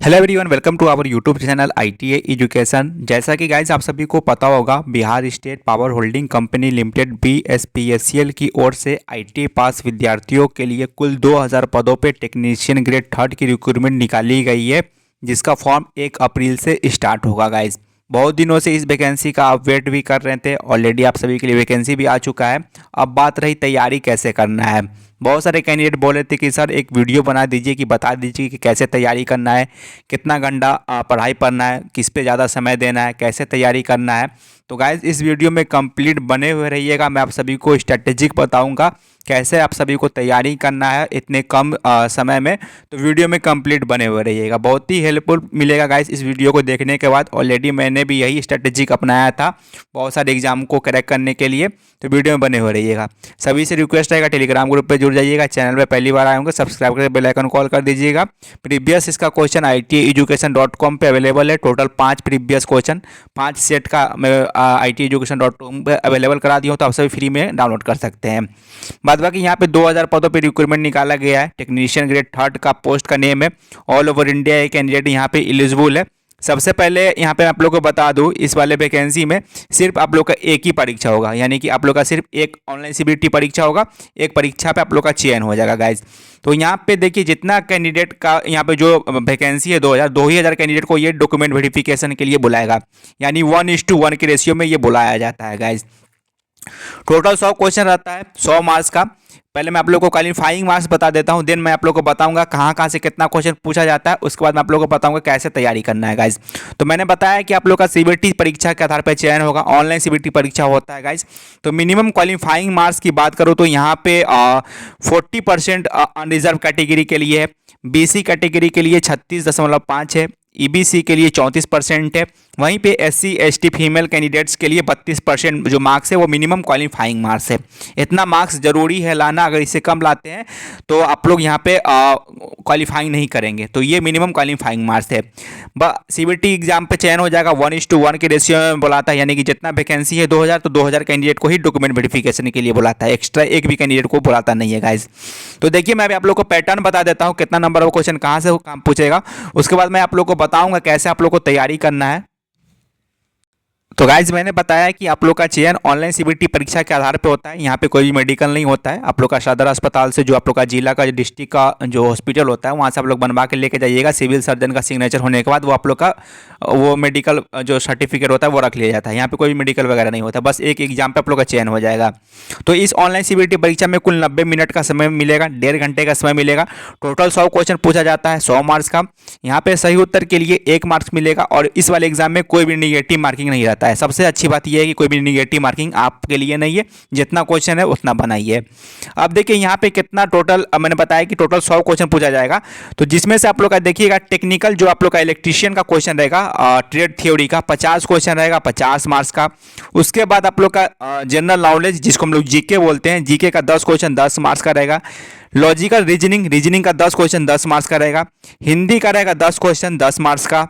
Hello everyone, welcome to our YouTube channel ITA education. जैसा कि guys आप सभी को पता होगा, Bihar state power holding company limited BSPSCL की ओर से आईटीए पास विद्यार्थियों के लिए कुल 2000 पदों पे टेक्नीशियन ग्रेड थर्ड की रिक्रूटमेंट निकाली गई है, जिसका फॉर्म 1 अप्रैल से स्टार्ट होगा। गाइज बहुत दिनों से इस वैकेंसी का आप वेट भी कर रहे थे। ऑलरेडी आप सभी के लिए वैकेंसी भी आ चुका है। अब बात रही तैयारी कैसे करना है। बहुत सारे कैंडिडेट बोल रहे थे कि सर एक वीडियो बना दीजिए, कि बता दीजिए कि कैसे तैयारी करना है, कितना घंटा पढ़ाई पढ़ना है, किस पे ज़्यादा समय देना है, कैसे तैयारी करना है। तो गाइज इस वीडियो में कंप्लीट बने हुए रहिएगा। मैं आप सभी को स्ट्रेटेजिक बताऊंगा कैसे आप सभी को तैयारी करना है इतने कम समय में। तो वीडियो में कंप्लीट बने हुए रहिएगा, बहुत ही हेल्पफुल मिलेगा गाइज इस वीडियो को देखने के बाद। ऑलरेडी मैंने भी यही स्ट्रेटेजिक अपनाया था बहुत सारे एग्जाम को क्रैक करने के लिए। तो वीडियो में बने हुए रहिएगा। सभी से रिक्वेस्ट रहेगा, टेलीग्राम ग्रुप पे जुड़ जाइएगा। चैनल पे पहली बार आए होंगे, सब्सक्राइब करके बेल आइकन कॉल कर दीजिएगा। प्रीवियस इसका क्वेश्चन ITEducation.com पे अवेलेबल है। टोटल 5 प्रीवियस क्वेश्चन 5 सेट का मैं ITEducation.com पे अवेलेबल करा दिया हूँ, तो आप सभी फ्री में डाउनलोड कर सकते हैं। बाद बाकी यहाँ पे 2000 पदों पे रिक्रूटमेंट निकाला गया है। टेक्नीशियन ग्रेड थर्ड का पोस्ट का नेम है। ऑल ओवर इंडिया एक कैंडिडेट यहाँ पे एलिजिबल है। सबसे पहले यहाँ पे आप लोग को बता दूँ, इस वाले वैकेंसी में सिर्फ आप लोग का एक ही परीक्षा होगा, यानी कि आप लोग का सिर्फ एक ऑनलाइन CBT परीक्षा होगा। एक परीक्षा पे आप लोग का चयन हो जाएगा गाइज। तो यहाँ पे देखिए, जितना कैंडिडेट का यहाँ पे जो वैकेंसी है 2000 कैंडिडेट को ये डॉक्यूमेंट वेरिफिकेशन के लिए बुलाएगा, यानी 1:1 के रेशियो में ये बुलाया जाता है गाइज। टोटल 100 क्वेश्चन रहता है, 100 मार्क्स का। पहले मैं आप लोगों को क्वालिफाइंग मार्क्स बता देता हूं, देन मैं आप लोगों को बताऊंगा कहां से कितना क्वेश्चन पूछा जाता है। उसके बाद मैं आप लोगों को बताऊंगा कैसे तैयारी करना है गाइज। तो मैंने बताया कि आप लोग का CBT परीक्षा के आधार पर चयन होगा, ऑनलाइन CBT परीक्षा होता है गाइज। तो मिनिमम क्वालिफाइंग मार्क्स की बात करूँ तो यहाँ पे 40% अनरिजर्व कैटेगरी के लिए है, BC कैटेगरी के लिए 36.5 है, EBC के लिए 34% है। वहीं पे SC ST फीमेल कैंडिडेट्स के लिए 32% जो मार्क्स है वो मिनिमम क्वालिफाइंग मार्क्स है। इतना मार्क्स जरूरी है लाना, अगर इससे कम लाते हैं तो आप लोग यहाँ पे क्वालिफाइंग नहीं करेंगे। तो ये मिनिमम क्वालिफाइंग मार्क्स है। CBT एग्जाम पे चयन हो जाएगा, 1:1 के रेशियो में बुलाता है, यानी कि जितना वैकेंसी है 2000 तो 2000 कैंडिडेट को ही डॉक्यूमेंट वेरिफिकेशन के लिए बुलाता है, एक्स्ट्रा एक भी कैंडिडेट को बुलाता नहीं है गाइज। तो देखिए, मैं अभी आप लोग को पैटर्न बता देता हूँ, कितना नंबर ऑफ क्वेश्चन कहाँ से पूछेगा। उसके बाद मैं आप लोग को बताऊंगा कैसे आप लोग को तैयारी करना है। तो गाइज मैंने बताया कि आप लोग का चयन ऑनलाइन CBT परीक्षा के आधार पे होता है। यहाँ पे कोई भी मेडिकल नहीं होता है। आप लोग का सदर अस्पताल से, जो आप लोग का जिला का डिस्ट्रिक्ट का जो हॉस्पिटल होता है, वहाँ से आप लोग बनवा के लेके जाइएगा। सिविल सर्जन का सिग्नेचर होने के बाद वो आप लोग का वो मेडिकल जो सर्टिफिकेट होता है वो रख लिया जाता है। यहाँ पे कोई भी मेडिकल वगैरह नहीं होता, बस एक एग्जाम पे आप लोग का चयन हो जाएगा। तो इस ऑनलाइन CBT परीक्षा में कुल 90 मिनट का समय मिलेगा, 1.5 घंटे का समय मिलेगा। टोटल 100 क्वेश्चन पूछा जाता है, 100 मार्क्स का। यहाँ पे सही उत्तर के लिए 1 मार्क्स मिलेगा, और इस वाले एग्जाम में कोई भी निगेटिव मार्किंग नहीं रहता है। सबसे अच्छी बात यह है कि कोई भी निगेटिव मार्किंग आपके लिए नहीं है, जितना क्वेश्चन है उतना बनाइए। अब देखिए यहाँ पे कितना टोटल, मैंने बताया कि टोटल 100 क्वेश्चन पूछा जाएगा। तो जिसमें से आप लोग का देखिएगा, टेक्निकल जो आप लोग का इलेक्ट्रीशियन का क्वेश्चन रहेगा, ट्रेड थ्योरी का 50 क्वेश्चन रहेगा, 50 मार्क्स का। उसके बाद आप लोग का जनरल नॉलेज, जिसको हम लोग जीके बोलते हैं, जीके का 10 क्वेश्चन 10 मार्क्स का रहेगा। लॉजिकल रीजनिंग का 10 क्वेश्चन 10 मार्क्स का रहेगा। हिंदी का रहेगा 10 क्वेश्चन 10 मार्क्स का।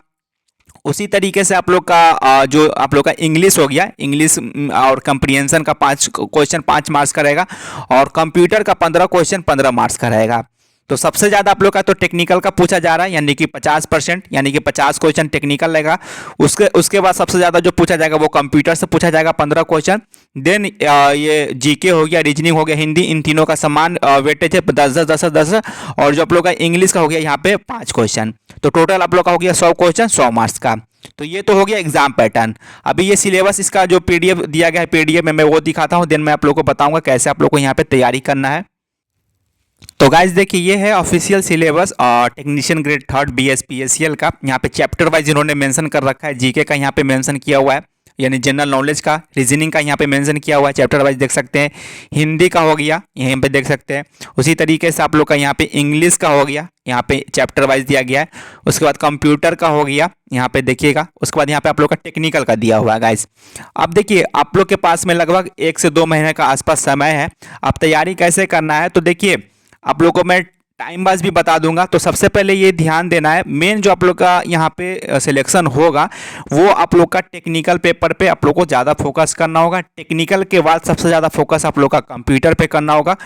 उसी तरीके से आप लोग का जो आप लोग का इंग्लिश हो गया, इंग्लिश और कंप्रीहेंशन का 5 क्वेश्चन 5 मार्क्स का रहेगा, और कंप्यूटर का 15 क्वेश्चन 15 मार्क्स का रहेगा। तो सबसे ज़्यादा आप लोग का तो टेक्निकल का पूछा जा रहा है, यानी कि 50%, यानी कि 50 क्वेश्चन टेक्निकल रहेगा। उसके बाद सबसे ज़्यादा जो पूछा जाएगा वो कंप्यूटर से पूछा जाएगा 15 क्वेश्चन। देन ये जीके हो गया, रीजनिंग हो गया, हिंदी, इन तीनों का समान वेटेज है 10-10 और जो आप लोग का इंग्लिश का हो गया यहाँ पे 5 क्वेश्चन। तो टोटल आप लोग का हो गया 100 क्वेश्चन 100 मार्क्स का। तो ये तो हो गया एग्जाम पैटर्न। अभी ये सिलेबस इसका जो PDF दिया गया है, PDF में मैं वो दिखाता हूँ, देन मैं आप लोग को बताऊंगा कैसे आप लोग को यहाँ पे तैयारी करना है। तो गाइज देखिए, ये है official syllabus technician grade third BSPSCL का। यहाँ पे चैप्टर वाइज इन्होंने मेंशन कर रखा है। जीके का यहाँ पे मेंशन किया हुआ है, यानी जनरल नॉलेज का, रीजनिंग का यहाँ पे मेंशन किया हुआ है, चैप्टर वाइज देख सकते हैं। हिंदी का हो गया, यहाँ पे देख सकते हैं। उसी तरीके से आप लोग का यहाँ पे इंग्लिश का हो गया, यहाँ पे चैप्टर वाइज दिया गया है। उसके बाद कंप्यूटर का हो गया, यहाँ पे देखिएगा। उसके बाद यहाँ पे आप लोग का टेक्निकल का दिया हुआ है गाइज। अब देखिए, आप लोग के पास में लगभग 1 से 2 महीने का आसपास समय है। अब तैयारी कैसे करना है, तो देखिए आप लोगों को मैं टाइम पास भी बता दूंगा। तो सबसे पहले ये ध्यान देना है, मेन जो आप लोग का यहाँ पे सिलेक्शन होगा वो आप लोग का टेक्निकल पेपर पे आप लोग को ज़्यादा फोकस करना होगा। टेक्निकल के बाद सबसे ज़्यादा फोकस आप लोग का कंप्यूटर पे करना होगा।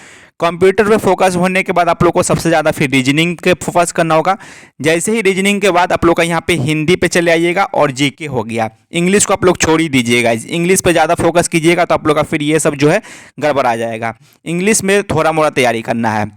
कंप्यूटर पे फोकस होने के बाद आप लोग को सबसे ज़्यादा फिर रीजनिंग के फोकस करना होगा। जैसे ही रीजनिंग के बाद आप लोग का यहाँ पे हिंदी पे चले आइएगा और जीके हो गया। इंग्लिश को आप लोग छोड़ ही दीजिएगा, इंग्लिश पे ज़्यादा फोकस कीजिएगा तो आप लोग का फिर ये सब जो है गड़बड़ा जाएगा। इंग्लिश में थोड़ा मोड़ा तैयारी करना है।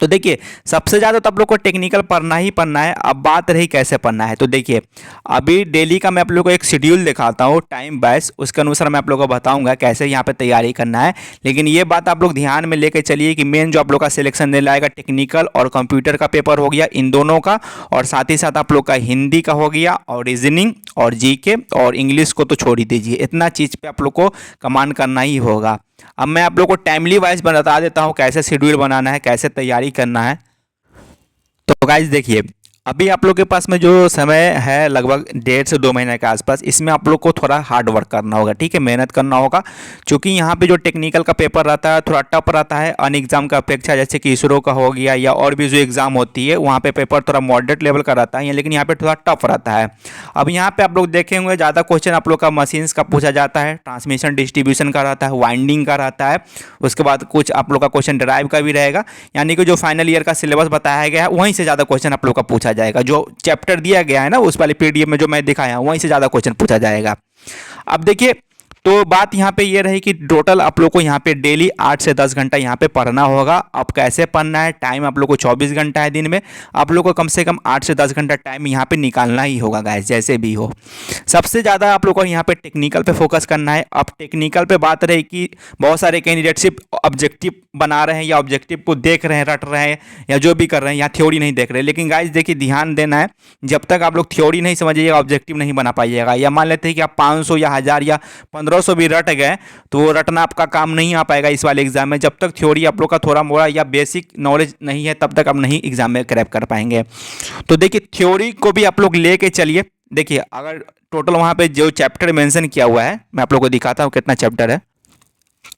तो देखिए सबसे ज़्यादा तो आप लोग को टेक्निकल पढ़ना ही पढ़ना है। अब बात रही कैसे पढ़ना है, तो देखिए अभी डेली का मैं आप लोग को एक शेड्यूल दिखाता हूँ टाइम वाइज, उसके अनुसार मैं आप लोग को बताऊंगा कैसे यहाँ पे तैयारी करना है। लेकिन ये बात आप लोग ध्यान में लेके चलिए कि मेन जो आप लोग का सिलेक्शन ले लाएगा टेक्निकल और कंप्यूटर का पेपर हो गया, इन दोनों का, और साथ ही साथ आप लोग का हिंदी का हो गया और रीजनिंग और जीके, और इंग्लिश को तो छोड़ ही दीजिए। इतना चीज़ पे आप लोग को कमांड करना ही होगा। अब मैं आप लोग को टाइमली वाइज बता देता हूँ कैसे शेड्यूल बनाना है, कैसे तैयारी करना है। तो गाइज देखिए अभी आप लोग के पास में जो समय है लगभग 1.5 से 2 महीने के आसपास, इसमें आप लोग को थोड़ा हार्ड वर्क करना होगा, ठीक है, मेहनत करना होगा। क्योंकि यहाँ पे जो टेक्निकल का पेपर रहता है थोड़ा टफ रहता है अन एग्जाम का अपेक्षा, जैसे कि इसरो का हो गया या और भी जो एग्जाम होती है वहाँ पे पेपर थोड़ा मॉडरेट लेवल का रहता है, लेकिन यहाँ पे थोड़ा टफ रहता है। अब यहाँ पे आप लोग देखेंगे ज़्यादा क्वेश्चन आप लोग का मशीन्स का पूछा जाता है, ट्रांसमिशन डिस्ट्रीब्यूशन का रहता है, वाइंडिंग का रहता है, उसके बाद कुछ आप लोग का क्वेश्चन ड्राइव का भी रहेगा। यानी कि जो फाइनल ईयर का सिलेबस बताया गया है वहीं से ज़्यादा क्वेश्चन आप लोग का पूछा जाएगा। जो चैप्टर दिया गया है ना उस वाले पीडीएफ में जो मैं दिखाया हूं वहीं से ज़्यादा क्वेश्चन पूछा जाएगा। अब देखिए तो बात यहाँ पे ये रही कि टोटल आप लोग को यहाँ पे डेली 8 से 10 घंटा यहाँ पे पढ़ना होगा। अब कैसे पढ़ना है, टाइम आप लोग को 24 घंटा है दिन में, आप लोग को कम से कम 8 से 10 घंटा टाइम यहाँ पे निकालना ही होगा गाइस, जैसे भी हो। सबसे ज़्यादा आप लोग को यहाँ पे टेक्निकल पे फोकस करना है। अब टेक्निकल पे बात रही कि बहुत सारे कैंडिडेट सिर्फ ऑब्जेक्टिव बना रहे हैं या ऑब्जेक्टिव को देख रहे हैं, रट रहे हैं या जो भी कर रहे हैं, या थ्योरी नहीं देख रहे। लेकिन गाइस देखिए ध्यान देना है, जब तक आप लोग थ्योरी नहीं समझिएगा ऑब्जेक्टिव नहीं बना पाइएगा। या मान लेते हैं कि आप 500 या 1000 या 1500 भी रट गए तो वो रटना आपका काम नहीं आ पाएगा इस वाले एग्जाम में। जब तक थ्योरी आप लोग का थोड़ा मोड़ा या बेसिक नॉलेज नहीं है तब तक आप नहीं एग्जाम में क्रैक कर पाएंगे। तो देखिए थ्योरी को भी आप लोग लेके चलिए। देखिए अगर टोटल वहाँ पे जो चैप्टर मेंशन किया हुआ है मैं आप लोग को दिखाता हूँ कितना चैप्टर है।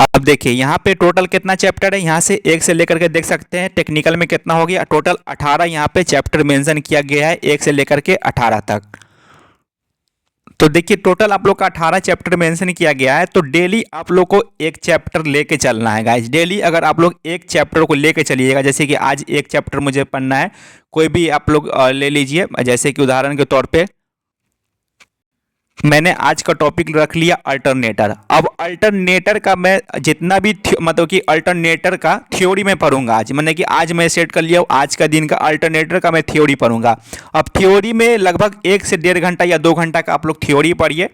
अब देखिए यहाँ पे टोटल कितना चैप्टर है, यहाँ से 1 से लेकर के देख सकते हैं टेक्निकल में कितना हो गया। टोटल 18 यहाँ पे चैप्टर मेंशन किया गया है 1 से लेकर के 18 तक। तो देखिए टोटल आप लोग का 18 चैप्टर मेंशन किया गया है। तो डेली आप लोग को एक चैप्टर लेके चलना है गाइस। डेली अगर आप लोग एक चैप्टर को लेके चलिएगा, जैसे कि आज एक चैप्टर मुझे पढ़ना है, कोई भी आप लोग ले लीजिए। जैसे कि उदाहरण के तौर पे मैंने आज का टॉपिक रख लिया अल्टरनेटर। अब अल्टरनेटर का मैं जितना भी मतलब कि अल्टरनेटर का थ्योरी में पढ़ूंगा आज, मैंने कि आज मैं सेट कर लिया आज का दिन का अल्टरनेटर का मैं थ्योरी पढ़ूंगा। अब थ्योरी में लगभग 1 से 1.5 घंटा या 2 घंटा का आप लोग थ्योरी पढ़िए।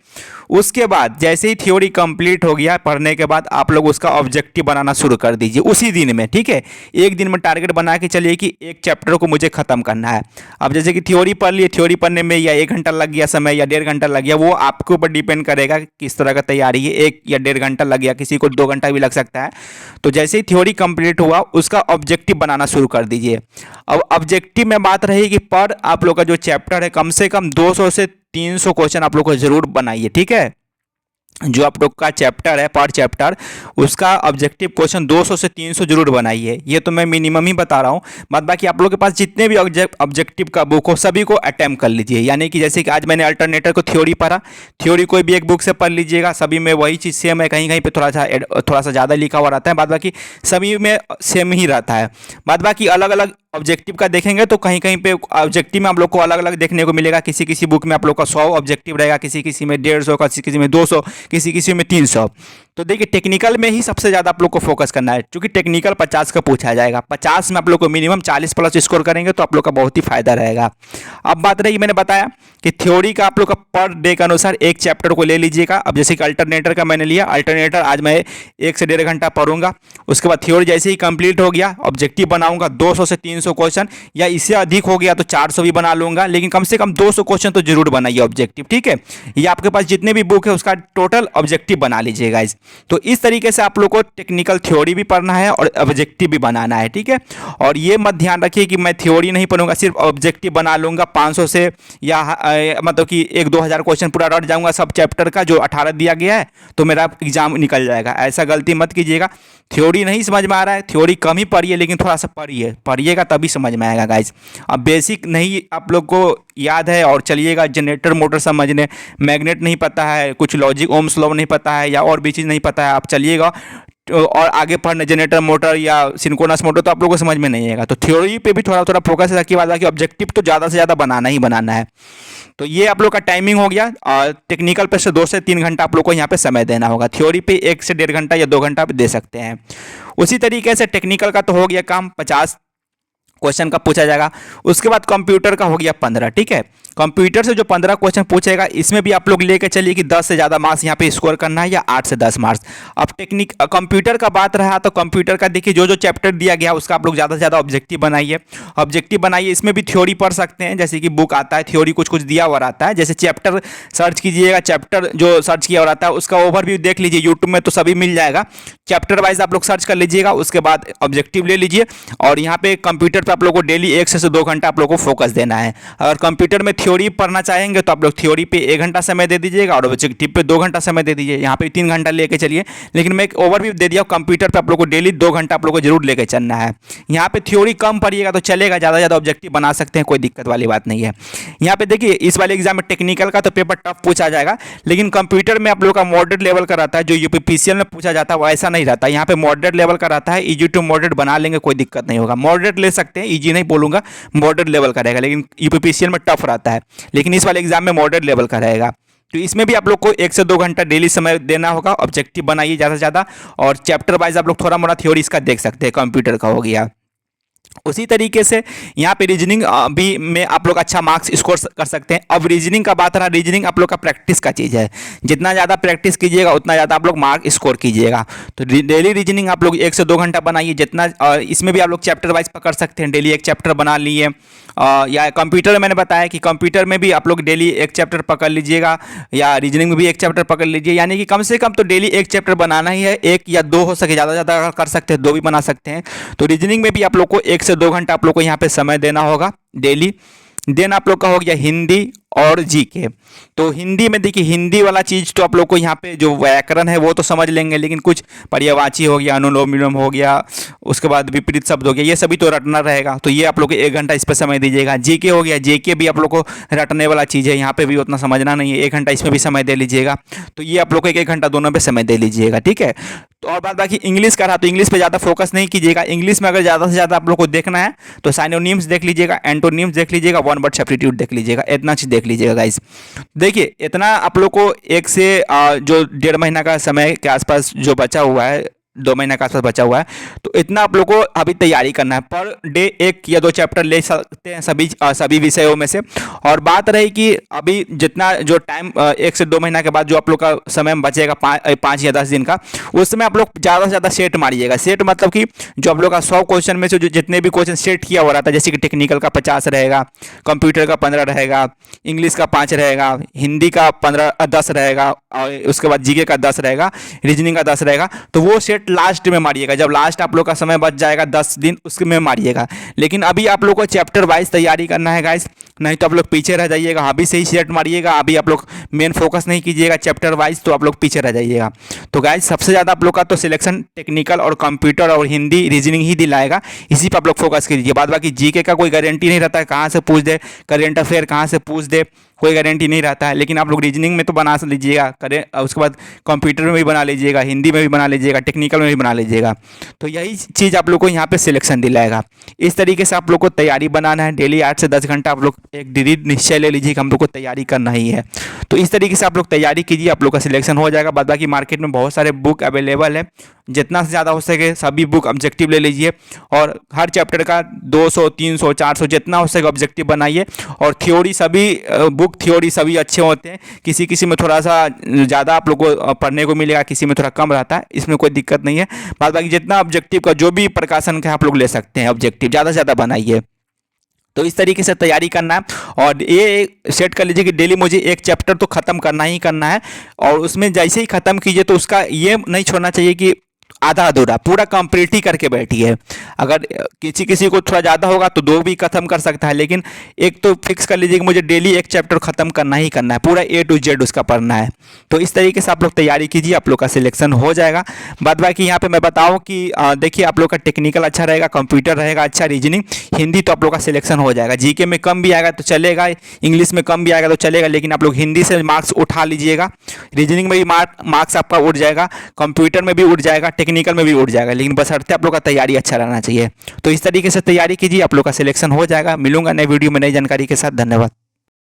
उसके बाद जैसे ही थ्योरी कंप्लीट हो गया पढ़ने के बाद आप लोग उसका ऑब्जेक्टिव बनाना शुरू कर दीजिए उसी दिन में, ठीक है। एक दिन में टारगेट बना के चलिए कि एक चैप्टर को मुझे खत्म करना है। अब जैसे कि थ्योरी पढ़ लिए, थ्योरी पढ़ने में या 1 घंटा लग गया समय या 1.5 घंटा लग गया, वो आपके ऊपर डिपेंड करेगा किस तरह का तैयारी है। 1 या 1.5 घंटा लग गया, किसी को 2 घंटा भी लग सकता है। तो जैसे ही थ्योरी कंप्लीट हुआ उसका ऑब्जेक्टिव बनाना शुरू कर दीजिए। अब ऑब्जेक्टिव में बात रही कि पर आप लोग का जो चैप्टर है कम से कम 200 से 300 क्वेश्चन आप लोग को जरूर बनाइए, ठीक है। जो आप लोग का चैप्टर है पर चैप्टर उसका ऑब्जेक्टिव क्वेश्चन 200 से 300 जरूर बनाइए। ये तो मैं मिनिमम ही बता रहा हूँ। बाद बाकी आप लोग के पास जितने भी ऑब्जेक्टिव का बुक हो सभी को अटेम्प्ट कर लीजिए। यानी कि जैसे कि आज मैंने अल्टरनेटर को थ्योरी पढ़ा, थ्योरी कोई भी एक बुक से पढ़ लीजिएगा, सभी में वही चीज़ सेम है, कहीं कहीं पे थोड़ा सा ज़्यादा लिखा हुआ रहता है, बाद बाकी सभी में सेम ही रहता है। बाद बाकी अलग अलग ऑब्जेक्टिव का देखेंगे तो कहीं कहीं पे ऑब्जेक्टिव में आप लोग को अलग अलग देखने को मिलेगा। किसी किसी बुक में आप लोग का 100 ऑब्जेक्टिव रहेगा, किसी किसी में 150, किसी किसी में 200, किसी किसी में 300। तो देखिए टेक्निकल में ही सबसे ज़्यादा आप लोग को फोकस करना है, क्योंकि टेक्निकल 50 का पूछा जाएगा। 50 में आप लोग को मिनिमम 40 प्लस स्कोर करेंगे तो आप लोग का बहुत ही फायदा रहेगा। अब बात रही मैंने बताया कि थ्योरी का आप लोग का पर डे के अनुसार एक चैप्टर को ले लीजिएगा। अब जैसे कि अल्टरनेटर का मैंने लिया, अल्टरनेटर आज मैं 1 से 1.5 घंटा पढ़ूंगा। उसके बाद थ्योरी जैसे ही कंप्लीट हो गया ऑब्जेक्टिव बनाऊंगा 200 से 300 क्वेश्चन, या इससे अधिक हो गया तो 400 भी बना लूंगा, लेकिन कम से कम 200 क्वेश्चन तो जरूर बनाइए ऑब्जेक्टिव, ठीक है। ये आपके पास जितने भी बुक है उसका टोटल ऑब्जेक्टिव बना लीजिएगा इस। तो इस तरीके से आप लोग को टेक्निकल थ्योरी भी पढ़ना है और ऑब्जेक्टिव भी बनाना है, ठीक है। और ये मत ध्यान रखिए कि मैं थ्योरी नहीं पढ़ूंगा सिर्फ ऑब्जेक्टिव बना लूंगा, 500 से या मतलब कि 1-2 हज़ार क्वेश्चन पूरा रट जाऊंगा सब चैप्टर का जो 18 दिया गया है, तो मेरा एग्जाम निकल जाएगा। ऐसा गलती मत कीजिएगा। थ्योरी नहीं समझ में आ रहा है, थ्योरी कम ही पढ़िए, लेकिन थोड़ा सा पढ़िएगा तभी समझ में आएगा गाइज। अब बेसिक नहीं आप लोग को याद है और चलिएगा जनरेटर मोटर समझने, मैग्नेट नहीं पता है, कुछ लॉजिक ओम्स लॉ नहीं पता है, या और भी चीज़ नहीं पता है, आप चलिएगा और आगे पढ़ने जनरेटर मोटर या सिंक्रोनस मोटर, तो आप लोगों को समझ में नहीं आएगा। तो थ्योरी पे भी थोड़ा थोड़ा फोकस रखिए, बाद बाकी ऑब्जेक्टिव तो ज़्यादा से ज़्यादा बनाना ही बनाना है। तो ये आप लोग का टाइमिंग हो गया। और टेक्निकल पे से 2 से 3 घंटा आप लोग को यहाँ पे समय देना होगा। थ्योरी पे 1 से 1.5 घंटा या 2 घंटा पे दे सकते हैं। उसी तरीके से टेक्निकल का तो हो गया काम, 50 क्वेश्चन का पूछा जाएगा। उसके बाद कंप्यूटर का हो गया 15। ठीक है, कंप्यूटर से जो 15 क्वेश्चन पूछेगा, इसमें भी आप लोग लेके चलिए कि 10 से ज़्यादा मार्क्स यहाँ पे स्कोर करना है या 8 से 10 मार्क्स। अब कंप्यूटर का बात रहा तो कंप्यूटर का देखिए जो जो चैप्टर दिया गया उसका आप लोग ज़्यादा से ज़्यादा ऑब्जेक्टिव बनाइए। इसमें भी थ्योरी पढ़ सकते हैं, जैसे कि बुक आता है थ्योरी कुछ कुछ दिया हुआ रहता है। जैसे चैप्टर सर्च कीजिएगा, चैप्टर जो सर्च किया हुआ रहता है उसका ओवरव्यू देख लीजिए, यूट्यूब में तो सभी मिल जाएगा। चैप्टर वाइज आप लोग सर्च कर लीजिएगा, उसके बाद ऑब्जेक्टिव ले लीजिए। और यहाँ पे कंप्यूटर पर आप लोग को डेली 1 से 2 घंटा आप लोग को फोकस देना है। अगर कंप्यूटर में थ्योरी पढ़ना चाहेंगे तो आप लोग थ्योरी पे 1 घंटा समय दे दीजिएगा और ऑब्जेक्टिव पे 2 घंटा समय दे दीजिए। यहाँ पे 3 घंटा लेके चलिए, लेकिन मैं एक ओवरव्यू दे दिया। कंप्यूटर पे आप लोग को डेली 2 घंटा आप लोग को जरूर लेके चलना है। यहाँ पे थ्योरी कम पढ़िएगा तो चलेगा, ज़्यादा ज़्यादा ऑब्जेक्टिव बना सकते हैं, कोई दिक्कत वाली बात नहीं है। यहाँ पे देखिए इस वाले एग्जाम में टेक्निकल का तो पेपर टफ पूछा जाएगा, लेकिन कंप्यूटर में आप लोग का मॉडरेट लेवल का रहता है। जो यूपीपीसीएल में पूछा जाता है वो ऐसा नहीं रहता, यहाँ पे मॉडरेट लेवल का रहता है। इजी टू मॉडरेट बना लेंगे, कोई दिक्कत नहीं होगा। मॉडरेट ले सकते हैं, इजी नहीं बोलूँगा, मॉडरेट लेवल का रहेगा, लेकिन यूपीपीसीएल में टफ रहता है, लेकिन इस वाले एग्जाम में मॉडरेट लेवल का रहेगा। तो इसमें भी आप लोग को 1 से 2 घंटा डेली समय देना होगा। ऑब्जेक्टिव बनाइए ज़्यादा से ज़्यादा, और चैप्टर वाइज आप लोग थोड़ा मोड़ा थ्योरी इसका देख सकते हैं, कंप्यूटर का हो गया। उसी तरीके से यहाँ पे रीजनिंग भी में आप लोग अच्छा मार्क्स स्कोर कर सकते हैं। अब रीजनिंग का बात रहा, रीजनिंग आप लोग का प्रैक्टिस का चीज़ है। जितना ज़्यादा प्रैक्टिस कीजिएगा उतना ज़्यादा आप लोग मार्क स्कोर कीजिएगा। तो डेली रीजनिंग आप लोग 1 से 2 घंटा बनाइए जितना। इसमें भी आप लोग चैप्टर वाइज पकड़ सकते हैं, डेली 1 चैप्टर बना लिए। या कंप्यूटर में मैंने बताया कि कंप्यूटर में भी आप लोग डेली 1 चैप्टर पकड़ लीजिएगा, या रीजनिंग में भी 1 चैप्टर पकड़ लीजिए। यानी कि कम से कम तो डेली 1 चैप्टर बनाना ही है, 1 या 2 हो सके, ज़्यादा ज़्यादा कर सकते हैं 2 भी बना सकते हैं। तो रीजनिंग में भी आप लोग को 1 से 2 घंटा आप लोग को यहाँ पे समय देना होगा डेली। देन आप लोग का हो गया हिंदी और जीके। तो हिंदी में देखिए, हिंदी वाला चीज़ तो आप लोग को यहाँ पे जो व्याकरण है वो तो समझ लेंगे, लेकिन कुछ पर्यायवाची हो गया, अनुलोम विलोम हो गया, उसके बाद विपरीत शब्द हो गया, ये सभी तो रटना रहेगा। तो ये आप लोग को 1 घंटा इस पर समय दीजिएगा। जीके हो गया, जीके भी आप लोग को रटने वाला चीज़ है, यहाँ पे भी उतना समझना नहीं है, 1 घंटा इसमें भी समय दे लीजिएगा। तो ये आप लोग को 1 घंटा दोनों पे समय दे लीजिएगा, ठीक है। तो और बात बाकी इंग्लिश का रहा, तो इंग्लिश पे ज़्यादा फोकस नहीं कीजिएगा। इंग्लिश में अगर ज़्यादा से ज़्यादा आप लोग को देखना है तो साइनोनिम्स देख लीजिएगा, एंटोनिम्स देख लीजिएगा, वन वर्ड सब्स्टिट्यूट देख लीजिएगा, इतना चीज़ देख लीजिएगा गाइस। देखिए इतना आप लोग को 1 से जो 1.5 महीना का समय के आसपास जो बचा हुआ है, 2 महीना के आसपास बचा हुआ है, तो इतना आप लोग को अभी तैयारी करना है। पर डे 1 या 2 चैप्टर ले सकते हैं सभी विषयों में से। और बात रही कि अभी जितना जो टाइम 1 से 2 महीना के बाद जो आप लोग का समय बचेगा 5 या 10 दिन का, उसमें आप लोग ज़्यादा से ज़्यादा सेट मारिएगा। सेट मतलब कि जो आप लोग का 100 क्वेश्चन में से जो जितने भी क्वेश्चन सेट किया हुआ रहता है, जैसे कि टेक्निकल का 50 रहेगा, कंप्यूटर का 15 रहेगा, इंग्लिश का 5 रहेगा, हिंदी का 10 रहेगा, और उसके बाद जीके का 10 रहेगा, रीजनिंग का 10 रहेगा। तो वो सेट लास्ट में मारिएगा, जब लास्ट आप लोग का समय बच जाएगा 10 दिन, उसमें मारिएगा। लेकिन अभी आप लोग को चैप्टर वाइज तैयारी करना है गाइस, नहीं तो आप लोग पीछे रह जाइएगा। अभी से ही सेट मारिएगा, अभी आप लोग मेन फोकस नहीं कीजिएगा चैप्टर वाइज, तो आप लोग पीछे रह जाइएगा। तो गाइस सबसे ज़्यादा आप लोग का तो सिलेक्शन टेक्निकल और कंप्यूटर और हिंदी रीजनिंग ही दिलाएगा, इसी पर आप लोग फोकस कीजिए। बाद बाकी जीके का कोई गारंटी नहीं रहता है कहाँ से पूछ दे, करेंट अफेयर कहाँ से पूछ दे, कोई गारंटी नहीं रहता है। लेकिन आप लोग रीजनिंग में तो बना लीजिएगा, उसके बाद कंप्यूटर में भी बना लीजिएगा, हिंदी में भी बना लीजिएगा, टेक्निकल में भी बना लीजिएगा। तो यही चीज़ आप लोग को यहाँ पे सिलेक्शन दिलाएगा। इस तरीके से आप लोग को तैयारी बनाना है। डेली 8 से 10 घंटा आप लोग एक दृढ़ निश्चय ले लीजिए कि हम लोग को तैयारी करना ही है। तो इस तरीके से आप लोग तैयारी कीजिए, आप लोग का सिलेक्शन हो जाएगा। बाद बाकी मार्केट में बहुत सारे बुक अवेलेबल है, जितना से ज़्यादा हो सके सभी बुक ऑब्जेक्टिव ले लीजिए, और हर चैप्टर का 200, 300, 400 जितना हो सके ऑब्जेक्टिव बनाइए। और थ्योरी सभी बुक थ्योरी सभी अच्छे होते हैं, किसी किसी में थोड़ा सा ज़्यादा आप लोग को पढ़ने को मिलेगा, किसी में थोड़ा कम रहता है, इसमें कोई दिक्कत नहीं है। बाद बाकी जितना ऑब्जेक्टिव का जो भी प्रकाशन का आप लोग ले सकते हैं, ऑब्जेक्टिव ज़्यादा से ज़्यादा बनाइए। तो इस तरीके से तैयारी करना है, और ये सेट कर लीजिए कि डेली मुझे 1 चैप्टर तो ख़त्म करना ही करना है। और उसमें जैसे ही ख़त्म कीजिए तो उसका ये नहीं छोड़ना चाहिए कि आधा अधूरा, पूरा कंप्लीट ही करके बैठी है। अगर किसी किसी को थोड़ा ज़्यादा होगा तो 2 भी खत्म कर सकता है, लेकिन एक तो फिक्स कर लीजिए कि मुझे डेली एक चैप्टर खत्म करना ही करना है, पूरा A to Z उसका पढ़ना है। तो इस तरीके से आप लोग तैयारी कीजिए, आप लोग का सिलेक्शन हो जाएगा। बाद बाकी यहाँ पे मैं बताऊँ कि देखिए आप लोग का टेक्निकल अच्छा रहेगा, कंप्यूटर रहेगा अच्छा, रीजनिंग, हिंदी तो आप लोग का सिलेक्शन हो जाएगा। जीके में कम भी आएगा तो चलेगा, इंग्लिश में कम भी आएगा तो चलेगा, लेकिन आप लोग हिंदी से मार्क्स उठा लीजिएगा। रीजनिंग में भी मार्क्स आपका उठ जाएगा, कंप्यूटर में भी उठ जाएगा, टेक्निकल में भी उठ जाएगा, लेकिन बशर्ते आप लोग का तैयारी अच्छा रहना चाहिए। तो इस तरीके से तैयारी कीजिए, आप लोग का सिलेक्शन हो जाएगा। मिलूंगा नए वीडियो में नई जानकारी के साथ। धन्यवाद।